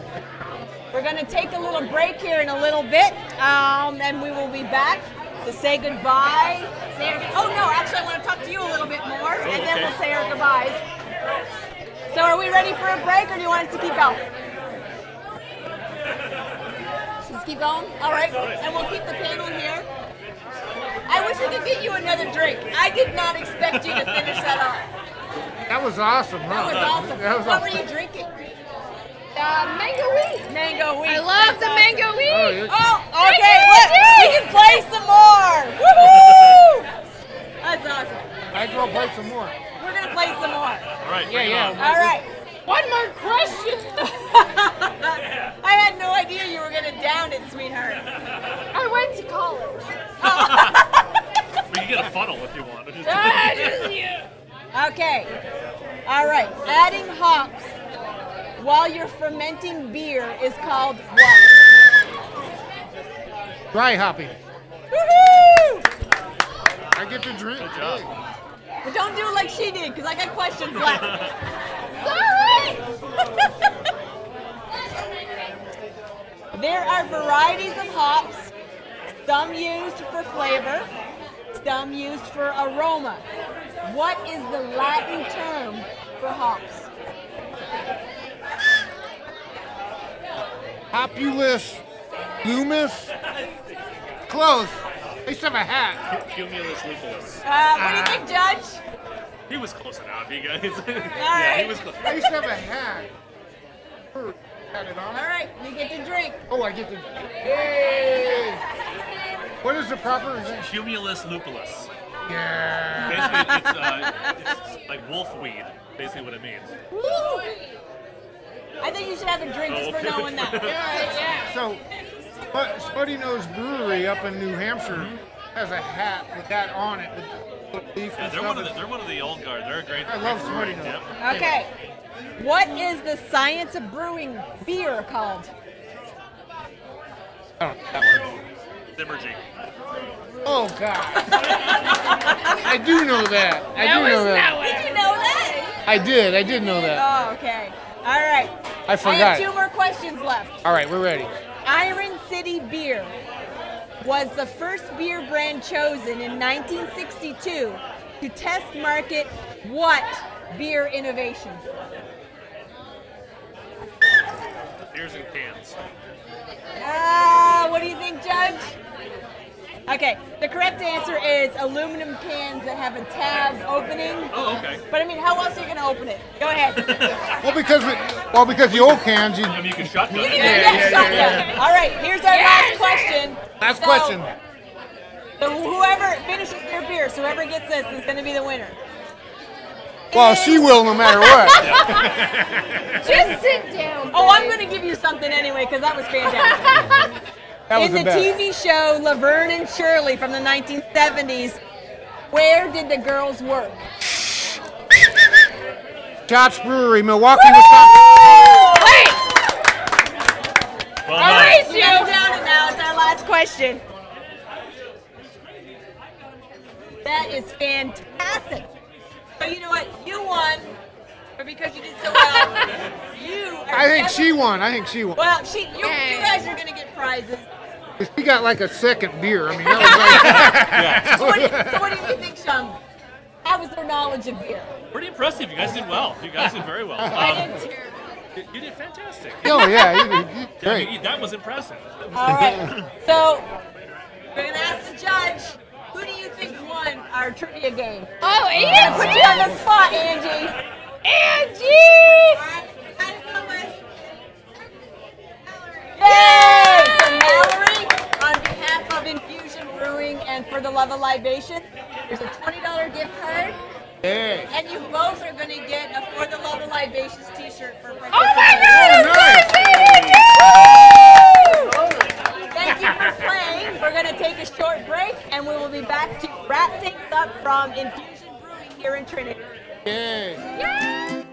We're going to take a little break here in a little bit, and we will be back to say goodbye. Oh, no, actually, I want to talk to you a little bit more, and then okay. we'll say our goodbyes. So are we ready for a break, or do you want us to keep going? just keep going? All right. And we'll keep the panel here. I wish we could get you another drink. I did not expect you to finish that off. That was awesome, huh? That was awesome. That was What awesome. were you drinking? Mango wheat. Mango wheat. I love the mango Oh, wheat. yeah. Oh, okay. Look, we can play some more. Woohoo! That's awesome. I'd go play some more. We're gonna play some more. All right. Yeah, bring it yeah. on. All right. One more question. I had no idea you were gonna down it, sweetheart. I went to college. We can get a funnel if you want. Okay. All right. Adding hops while you're fermenting beer is called what? Dry hopping. Woohoo! I get to drink. Good job. But don't do it like she did, because I got questions left. Sorry. There are varieties of hops, some used for flavor, some used for aroma. What is the Latin term for hops? Populus Loomis. Close. I used to have a hat. Cumulus lupulus. What do you think, Judge? He was close enough, you guys. right. He was close. I used to have a hat. Had it on. All right, you get to drink. Oh, I get to. Yay! What is the proper? Cumulus lupulus. Yeah. Basically, it's like wolf weed. Basically, what it means. Woo! I think you should have a drink just for knowing that. So, Spuddy Nose Brewery up in New Hampshire has a hat with that on it. With leaf Yeah, and they're stuff. one of the old guard. They're a great. I love brewery. Smarty Nose. Yep. Okay. What is the science of brewing beer called? I don't know that one. Zimmergy. Oh God! I do know that. I do know that. Did you know that? I did know that. Oh, okay. All right. I I forgot. have two more questions left. All right, we're ready. Iron City Beer was the first beer brand chosen in 1962 to test market what beer innovation? Beers in cans. What do you think, Judge? Okay, the correct answer is aluminum cans that have a tab opening. Oh, okay. But I mean, how else are you going to open it? Go ahead. Because the old cans, you. I mean, you can shotgun. You it. can do shotgun. All right, here's our last question. Last So, question. So whoever finishes their beer, so whoever gets this is going to be the winner. Well, she will no matter what. Just sit down. Oh, I'm going to give you something anyway because that was fantastic. That was In the the best. TV show Laverne and Shirley from the 1970s, where did the girls work? Scotch Brewery, Milwaukee, Wisconsin. Wait. Well All done. right, You guys down it now. It's our last question. That is fantastic. So you know what? You won, but because you did so well, you are I think definitely- she won. Well, you guys are going to get prizes. She got like a second beer. I mean, that So what do you think, Sean? How was their knowledge of beer? Pretty impressive. You guys did well. You guys did very well. I did too. You did fantastic. was like, oh yeah, you did I great. mean, that was impressive. All right. So we're going to ask the judge, who do you think won our trivia game? Oh, Put Angie. you on the spot, Angie. Angie. Yay! So Mallory, on behalf of Infusion Brewing and For the Love of Libation, there's a $20 gift card, Yeah. and you both are going to get a For the Love of Libations t-shirt for Oh my participating. God. Thank you for playing. We're going to take a short break, and we will be back to wrap things up from Infusion Brewing here in Trinity. Yeah.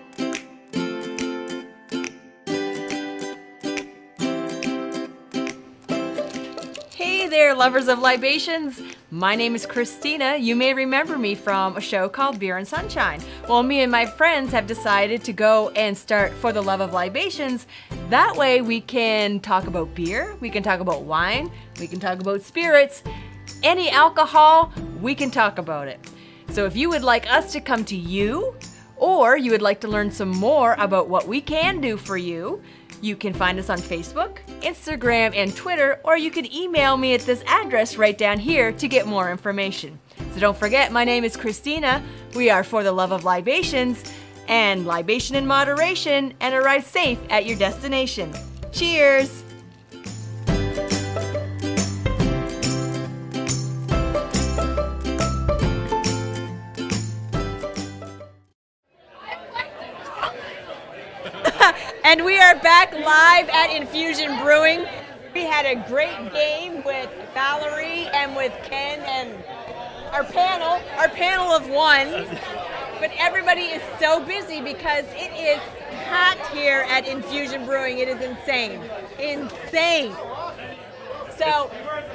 Hey there, lovers of libations. My name is Christina. You may remember me from a show called Beer and Sunshine. Well, me and my friends have decided to go and start For the Love of Libations. That way we can talk about beer, we can talk about wine, we can talk about spirits, any alcohol, we can talk about it. So if you would like us to come to you, or you would like to learn some more about what we can do for you, You can find us on Facebook, Instagram, and Twitter, or you can email me at this address right down here to get more information. So don't forget, my name is Christina. We are For the Love of Libations, and libation in moderation, and arrive safe at your destination. Cheers! And we are back live at Infusion Brewing. We had a great game with Valerie and with Ken and our panel of one. But everybody is so busy because it is packed here at Infusion Brewing. It is insane. Insane. So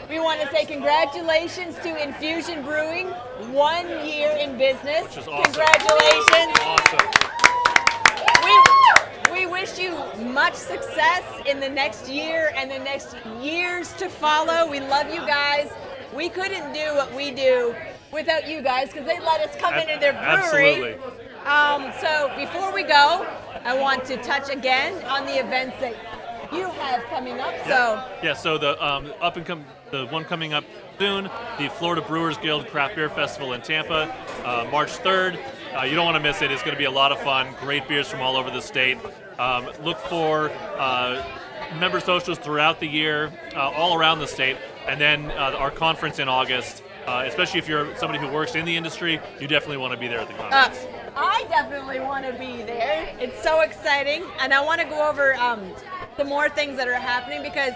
we want to say congratulations to Infusion Brewing, 1 year in business. Which is awesome. Congratulations. Awesome. We wish you much success in the next year and the next years to follow. We love you guys. We couldn't do what we do without you guys because they let us come into their brewery. Absolutely. So before we go, I want to touch again on the events that you have coming up. So the one coming up soon, the Florida Brewers Guild Craft Beer Festival in Tampa, March 3rd. You don't want to miss it. It's going to be a lot of fun. Great beers from all over the state. Look for member socials throughout the year, all around the state, and then our conference in August. Especially if you're somebody who works in the industry, you definitely want to be there at the conference. I definitely want to be there. It's so exciting, and I want to go over some more things that are happening because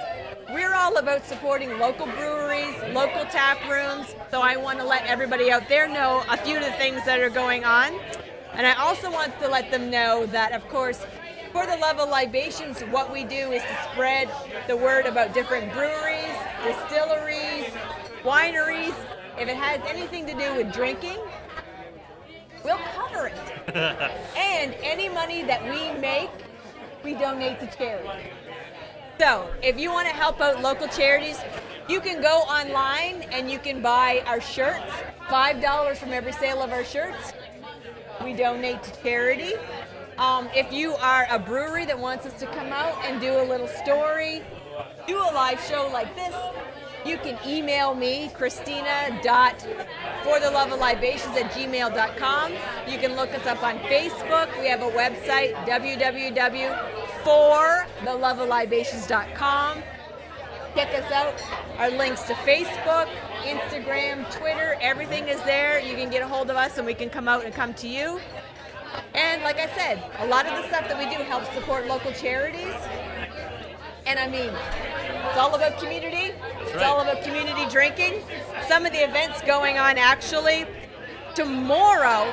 we're all about supporting local breweries, local tap rooms, so I want to let everybody out there know a few of the things that are going on. And I also want to let them know that, of course, For the Love of Libations, what we do is to spread the word about different breweries, distilleries, wineries. If it has anything to do with drinking, we'll cover it. And any money that we make, we donate to charity. So if you want to help out local charities, you can go online and you can buy our shirts. $5 from every sale of our shirts. We donate to charity. If you are a brewery that wants us to come out and do a little story, do a live show like this, you can email me, Christina.fortheloveoflibations@gmail.com. You can look us up on Facebook. We have a website, www.fortheloveoflibations.com. Check us out. Our links to Facebook, Instagram, Twitter, everything is there. You can get a hold of us and we can come out and come to you. And like I said, a lot of the stuff that we do helps support local charities. And I mean, it's all about community. It's all about community drinking. Some of the events going on actually tomorrow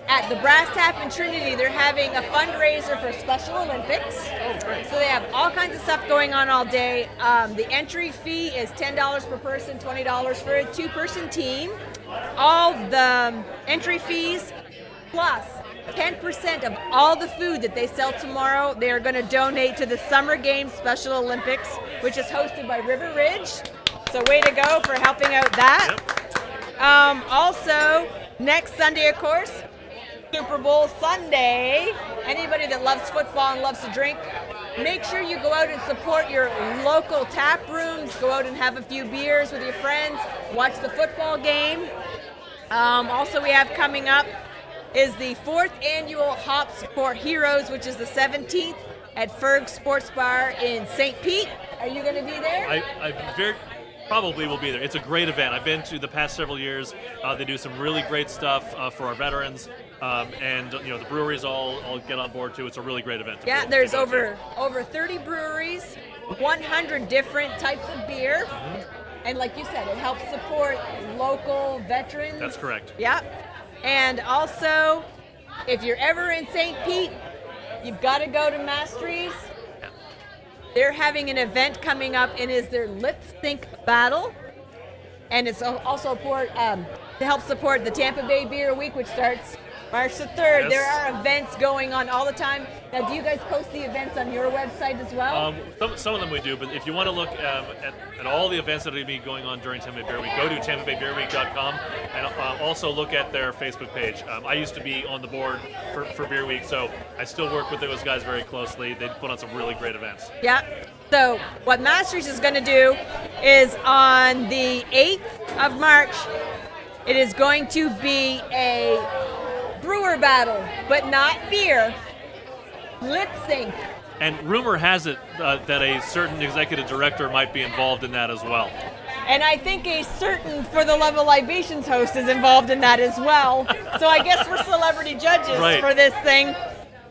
at the Brass Tap in Trinity, they're having a fundraiser for Special Olympics. Oh, great. So they have all kinds of stuff going on all day. The entry fee is $10 per person, $20 for a two-person team. All the entry fees plus 10% of all the food that they sell tomorrow, they are going to donate to the Summer Games Special Olympics, which is hosted by River Ridge. So way to go for helping out that. Yep. Also, next Sunday, of course, Super Bowl Sunday. Anybody that loves football and loves to drink, make sure you go out and support your local tap rooms. Go out and have a few beers with your friends. Watch the football game. Also, we have coming up is the 4th annual Hops for Heroes, which is the 17th at Ferg Sports Bar in St. Pete. Are you going to be there? I very probably will be there. It's a great event. I've been to the past several years. They do some really great stuff for our veterans, and you know the breweries all get on board too. It's a really great event. Yeah, there's over 30 breweries, 100 different types of beer, and like you said, it helps support local veterans. That's correct. Yeah. And also, if you're ever in St. Pete, you've got to go to Masteries. They're having an event coming up, and it's their Lip Sync Battle. And it's also to help support the Tampa Bay Beer Week, which starts March the 3rd. Yes. There are events going on all the time. Now, do you guys post the events on your website as well? Some of them we do, but if you want to look at all the events that are going to be going on during Tampa Bay Beer Week, go to tampabaybeerweek.com and also look at their Facebook page. I used to be on the board for Beer Week, so I still work with those guys very closely. They put on some really great events. Yeah. So what Masters is going to do is on the 8th of March, it is going to be a brewer battle, but not beer, lip sync. And rumor has it that a certain executive director might be involved in that as well. And I think a certain For the Love of Libations host is involved in that as well. So I guess we're celebrity judges Right. for this thing.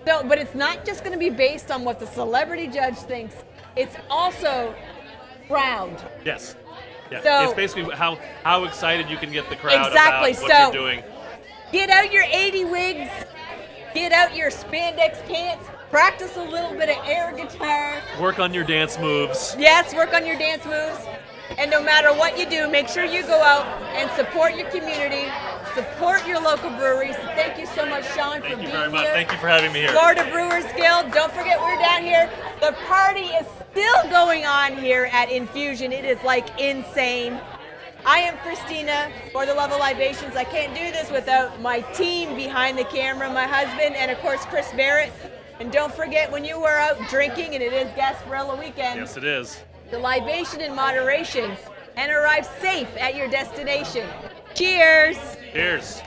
So, but it's not just going to be based on what the celebrity judge thinks. It's also crowd. Yes. Yeah. So- it's basically how excited you can get the crowd Exactly. about what So- you're doing. Get out your 80 wigs, get out your spandex pants, practice a little bit of air guitar. Work on your dance moves. Yes, work on your dance moves. And no matter what you do, make sure you go out and support your community, support your local breweries. Thank you so much, Sean, for Thank being you very much. here. Thank you for having me here. Florida Brewers Guild. Don't forget we're down here. The party is still going on here at Infusion. It is like insane. I am Christina, For the Love of Libations. I can't do this without my team behind the camera, my husband, and of course Chris Barrett. And don't forget, when you are out drinking, and it is Gasparilla weekend, Yes, it is. the libation in moderation, and arrive safe at your destination. Cheers! Cheers.